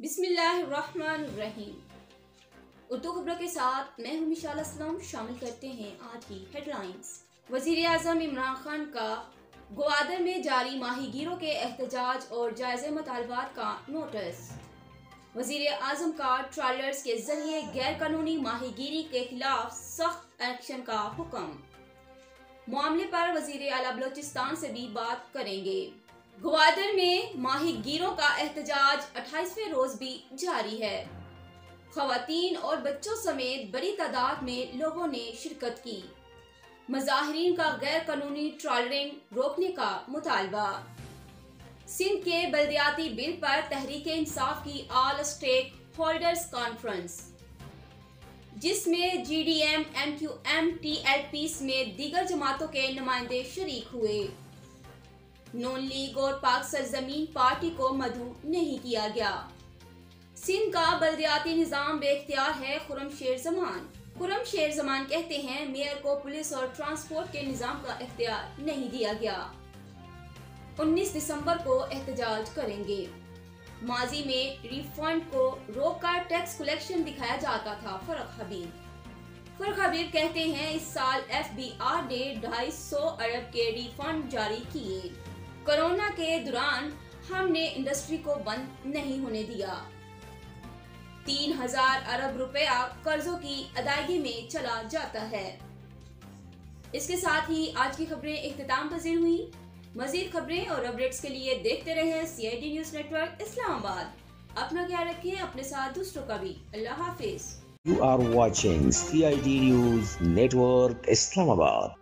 बिस्मिल्लाहिर्रहमानिर्रहीम। उर्दू खबरों के साथ मैं हूं मिशाल असलम। शामिल करते हैं आज की हेडलाइंस। वजीर आजम इमरान खान का ग्वादर में जारी माहीगीरों के एहतजाज और जायज़े मुतालबात का नोटिस। वजीर आजम का ट्रायलर्स के जरिए गैर कानूनी माहीगीरी के खिलाफ सख्त एक्शन का हुक्म। मामले पर वजीर आला बलोचिस्तान से भी बात करेंगे। ग्वादर में माहीगीरों का एहतजाज 28वें रोज भी जारी है। खवातीन और बच्चों समेत बड़ी तादाद में लोगों ने शिरकत की। मुजाहिरीन का गैर कानूनी ट्रॉलरिंग रोकने का मुतालबा। सिंध के बल्दियाती बिल पर तहरीक इंसाफ की ऑल स्टेक होल्डर्स कॉन्फ्रेंस, जिसमें GDM, MQM, TLP समेत दीगर जमातों के नुमाइंदे शरीक हुए। नून लीग और पाक सरजमीन पार्टी को मदऊ नहीं किया गया। सिंध का बल्दियाती निजाम बेख्तियार है, खुर्रम शेर जमान। खुर्रम शेर जमान कहते हैं मेयर को पुलिस और ट्रांसपोर्ट के निजाम का इख्तियार नहीं दिया गया। 19 दिसंबर को एहतजाज करेंगे। माजी में रिफंड को रोककर टैक्स कलेक्शन दिखाया जाता था। फरख हबीब कहते हैं इस साल FBR ने 250 अरब के रिफंड जारी किए। कोरोना के दौरान हमने इंडस्ट्री को बंद नहीं होने दिया। 3000 अरब रुपया कर्जों की अदायगी में चला जाता है। इसके साथ ही आज की खबरें इख्तिताम पजीर हुई। मजीद खबरें और अपडेट्स के लिए देखते रहें CID न्यूज़ नेटवर्क इस्लामाबाद। अपना ख्याल रखें, अपने साथ दूसरों का भी। अल्लाह हाफिज। You are watching CID News Network Islamabad.